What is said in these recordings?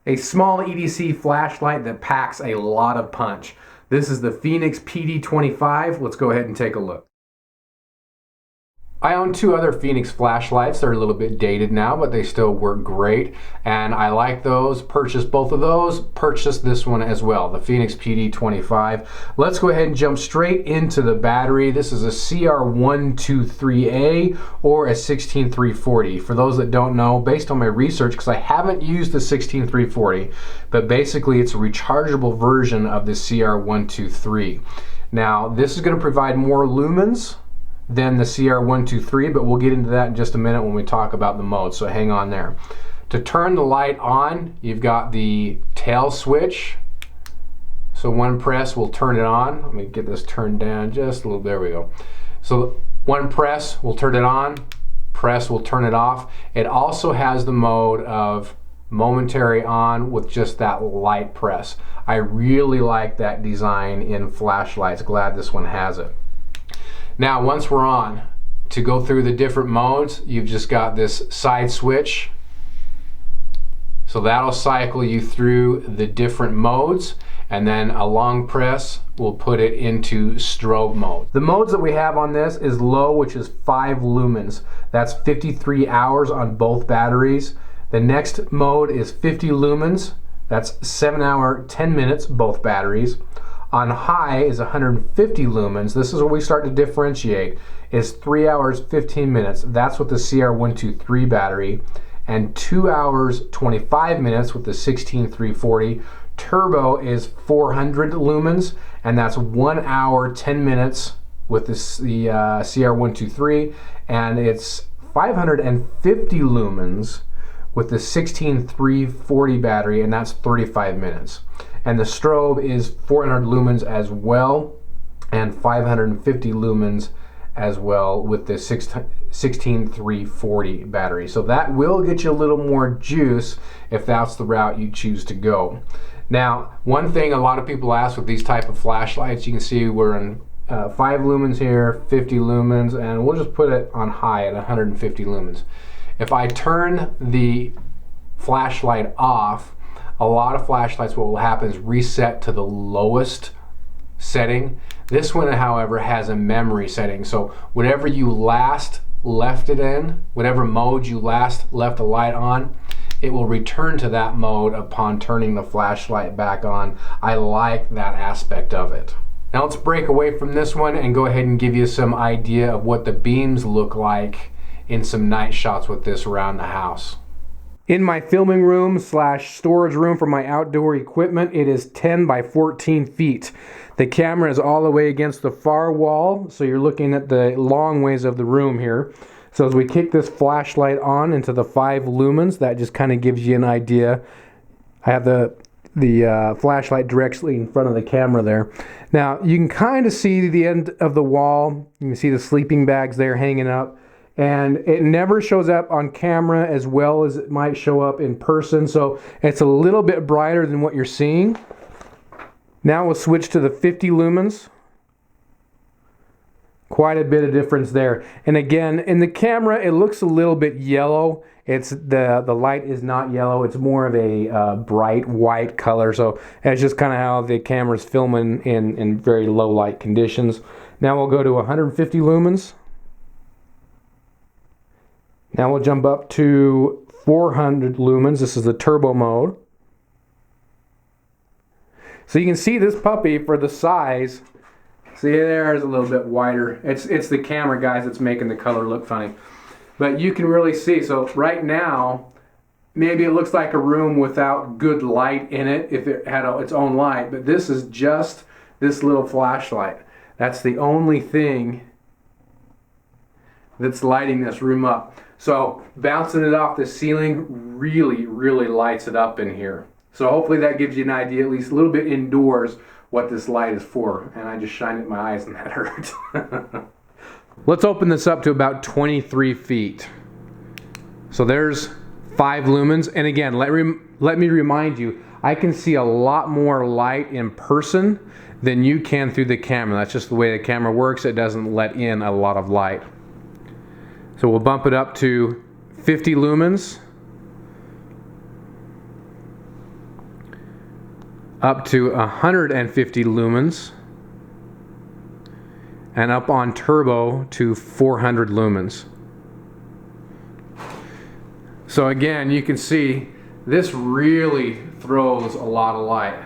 a small EDC flashlight that packs a lot of punch. This is the Fenix PD25. Let's go ahead and take a look. I own two other Fenix flashlights. They're a little bit dated now, but they still work great. And I like those, purchased both of those, purchased this one as well, the Fenix PD25. Let's go ahead and jump straight into the battery. This is a CR123A or a 16340. For those that don't know, based on my research, because I haven't used the 16340, but basically it's a rechargeable version of the CR123. Now, this is going to provide more lumens than the CR123, but we'll get into that in just a minute when we talk about the mode, so hang on there. To turn the light on, you've got the tail switch. So one press will turn it on. Let me get this turned down just a little, there we go. So one press will turn it on, press will turn it off. It also has the mode of momentary on with just that light press. I really like that design in flashlights. Glad this one has it. Now, once we're on, to go through the different modes, you've just got this side switch. So that'll cycle you through the different modes, and then a long press will put it into strobe mode. The modes that we have on this is low, which is 5 lumens. That's 53 hours on both batteries. The next mode is 50 lumens. That's 7 hour, 10 minutes, both batteries. On high is 150 lumens. This is where we start to differentiate. Is 3 hours, 15 minutes. That's with the CR123 battery. And 2 hours, 25 minutes with the 16340. Turbo is 400 lumens, and that's 1 hour, 10 minutes with the CR123. And it's 550 lumens with the 16340 battery, and that's 35 minutes. And the strobe is 400 lumens as well, and 550 lumens as well with the 16340 battery. So that will get you a little more juice if that's the route you choose to go. Now, one thing a lot of people ask with these type of flashlights, you can see we're in 5 lumens here, 50 lumens, and we'll just put it on high at 150 lumens. If I turn the flashlight off, a lot of flashlights, what will happen is reset to the lowest setting. This one, however, has a memory setting. So whatever you last left it in, whatever mode you last left the light on, it will return to that mode upon turning the flashlight back on. I like that aspect of it. Now let's break away from this one and go ahead and give you some idea of what the beams look like in some night shots with this around the house. In my filming room / storage room for my outdoor equipment, it is 10 by 14 feet. The camera is all the way against the far wall, so you're looking at the long ways of the room here. So as we kick this flashlight on into the 5 lumens, that just kind of gives you an idea. I have the flashlight directly in front of the camera there. Now you can kind of see the end of the wall. You can see the sleeping bags there hanging up. And it never shows up on camera as well as it might show up in person, so it's a little bit brighter than what you're seeing. Now we'll switch to the 50 lumens. Quite a bit of difference there. And again, in the camera, it looks a little bit yellow. It's the light is not yellow. It's more of a bright white color. So that's just kind of how the camera's filming in very low light conditions. Now we'll go to 150 lumens. Now we'll jump up to 400 lumens. This is the turbo mode. So you can see this puppy for the size. See, there's a little bit wider. It's the camera, guys, that's making the color look funny. But you can really see. So right now, maybe it looks like a room without good light in it if it had its own light. But this is just this little flashlight. That's the only thing that's lighting this room up. So bouncing it off the ceiling really, really lights it up in here. So hopefully that gives you an idea, at least a little bit indoors, what this light is for. And I just shined it in my eyes and that hurt. Let's open this up to about 23 feet. So there's 5 lumens. And again, let me remind you, I can see a lot more light in person than you can through the camera. That's just the way the camera works. It doesn't let in a lot of light. So we'll bump it up to 50 lumens. up to 150 lumens, and up on turbo to 400 lumens. So again, you can see this really throws a lot of light.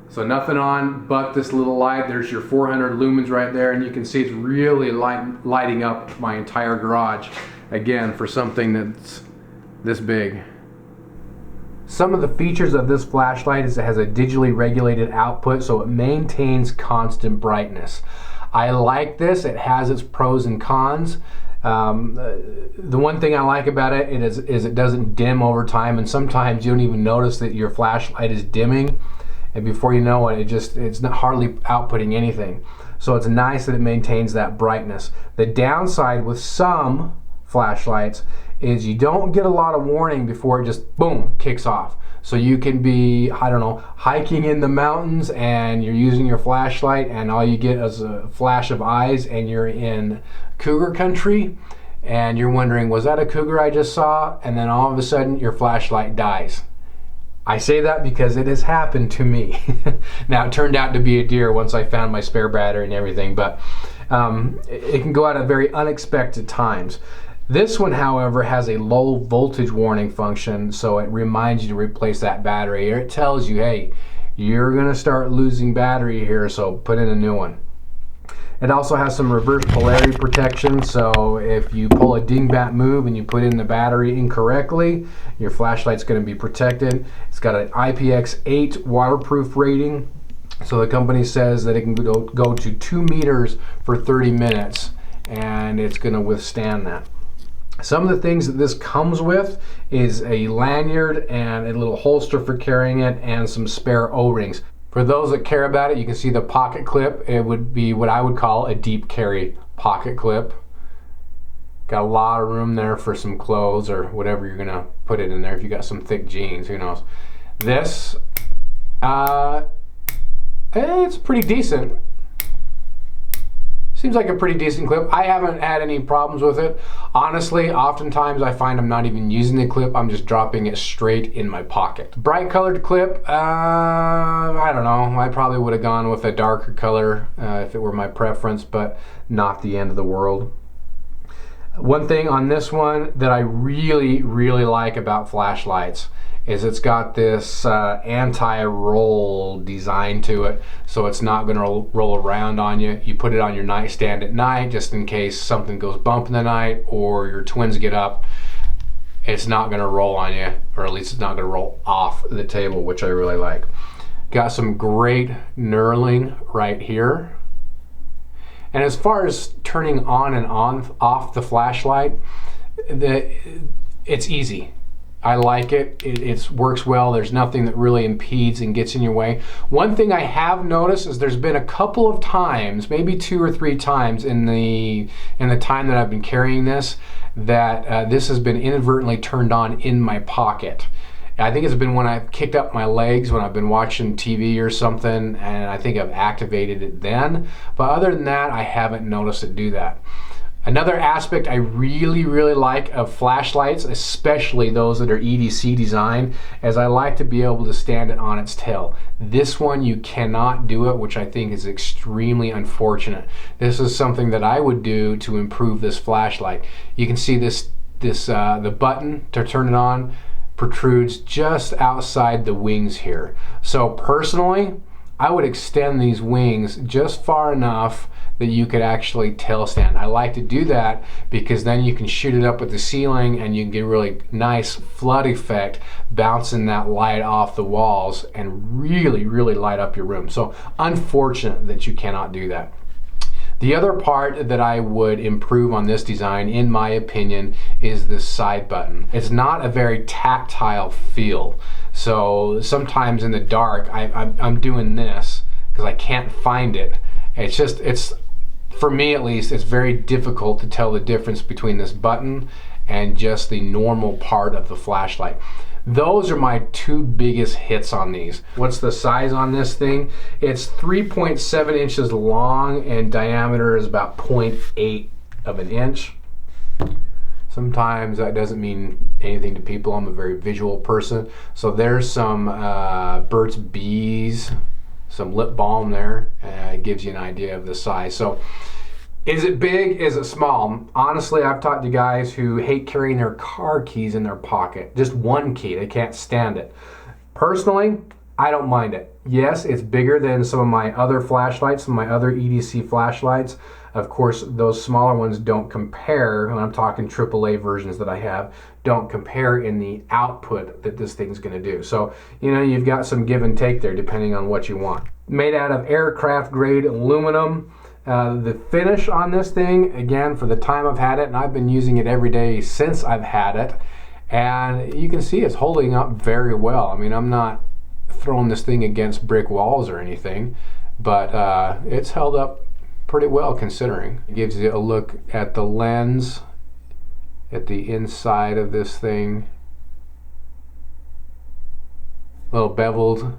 So nothing on but this little light. There's your 400 lumens right there, and you can see it's really lighting up my entire garage, again, for something that's this big. Some of the features of this flashlight is it has a digitally regulated output, so it maintains constant brightness. I like this. It has its pros and cons. The one thing I like about it is it doesn't dim over time, and sometimes you don't even notice that your flashlight is dimming, and before you know it, it's not hardly outputting anything. So it's nice that it maintains that brightness. The downside with some flashlights is you don't get a lot of warning before it just boom kicks off. So you can be, I don't know, hiking in the mountains and you're using your flashlight and all you get is a flash of eyes and you're in cougar country and you're wondering, was that a cougar I just saw? And then all of a sudden your flashlight dies. I say that because it has happened to me. Now it turned out to be a deer once I found my spare battery and everything, but it can go out at very unexpected times. This one, however, has a low voltage warning function, so it reminds you to replace that battery, or it tells you, hey, you're gonna start losing battery here, so put in a new one. It also has some reverse polarity protection, so if you pull a dingbat move and you put in the battery incorrectly, your flashlight's gonna be protected. It's got an IPX8 waterproof rating, so the company says that it can go to 2 meters for 30 minutes, and it's gonna withstand that. Some of the things that this comes with is a lanyard and a little holster for carrying it and some spare O-rings. For those that care about it, you can see the pocket clip. It would be what I would call a deep carry pocket clip. Got a lot of room there for some clothes or whatever you're gonna put it in there. If you got some thick jeans, who knows. This, it's pretty decent. Seems like a pretty decent clip. I haven't had any problems with it. Honestly, oftentimes I find I'm not even using the clip, I'm just dropping it straight in my pocket. Bright colored clip, I don't know. I probably would have gone with a darker color if it were my preference, but not the end of the world. One thing on this one that I really, really like about flashlights is it's got this anti-roll design to it, so it's not going to roll around on you. You put it on your nightstand at night just in case something goes bump in the night or your twins get up. It's not going to roll on you, or at least it's not going to roll off the table, which I really like. Got some great knurling right here. And as far as turning on and off the flashlight, it's easy. I like it. It works well. There's nothing that really impedes and gets in your way. One thing I have noticed is there's been a couple of times, maybe 2 or 3 times in the time that I've been carrying this, that this has been inadvertently turned on in my pocket. I think it's been when I've kicked up my legs when I've been watching TV or something, and I think I've activated it then. But other than that, I haven't noticed it do that. Another aspect I really, really like of flashlights, especially those that are EDC designed, is I like to be able to stand it on its tail. This one you cannot do it, which I think is extremely unfortunate. This is something that I would do to improve this flashlight. You can see the button to turn it on protrudes just outside the wings here. So personally, I would extend these wings just far enough that you could actually tail stand. I like to do that because then you can shoot it up at the ceiling and you can get a really nice flood effect bouncing that light off the walls and really, really light up your room. So unfortunate that you cannot do that. The other part that I would improve on this design, in my opinion, is this side button. It's not a very tactile feel. So sometimes in the dark, I'm doing this because I can't find it. It's for me at least, it's very difficult to tell the difference between this button and just the normal part of the flashlight. Those are my 2 biggest hits on these. What's the size on this thing? It's 3.7 inches long and diameter is about 0.8 of an inch. Sometimes that doesn't mean anything to people. I'm a very visual person. So there's some Burt's Bees, some lip balm there. It gives you an idea of the size. So is it big? Is it small? Honestly, I've talked to guys who hate carrying their car keys in their pocket. Just one key. They can't stand it. Personally, I don't mind it. Yes, it's bigger than some of my other flashlights, some of my other EDC flashlights. Of course, those smaller ones don't compare, when I'm talking AAA versions that I have, don't compare in the output that this thing's gonna do. So, you know, you've got some give and take there depending on what you want. Made out of aircraft grade aluminum. The finish on this thing, again, for the time I've had it, and I've been using it every day since I've had it, and you can see it's holding up very well. I mean, I'm not throwing this thing against brick walls or anything, but it's held up pretty well considering. It gives you a look at the lens, at the inside of this thing. A little beveled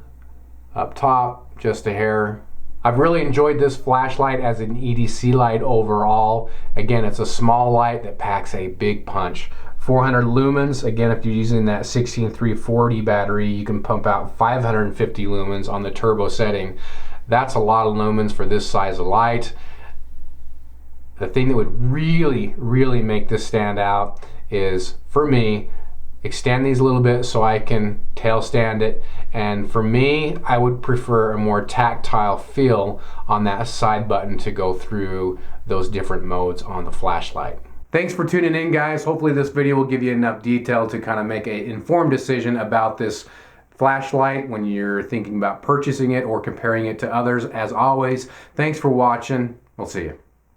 up top, just a hair. I've really enjoyed this flashlight as an EDC light overall. Again, it's a small light that packs a big punch. 400 lumens. Again, if you're using that 16340 battery, you can pump out 550 lumens on the turbo setting. That's a lot of lumens for this size of light. The thing that would really, really make this stand out is, for me, extend these a little bit so I can tail stand it. And for me, I would prefer a more tactile feel on that side button to go through those different modes on the flashlight. Thanks for tuning in, guys. Hopefully this video will give you enough detail to kind of make an informed decision about this flashlight when you're thinking about purchasing it or comparing it to others. As always, thanks for watching. We'll see you.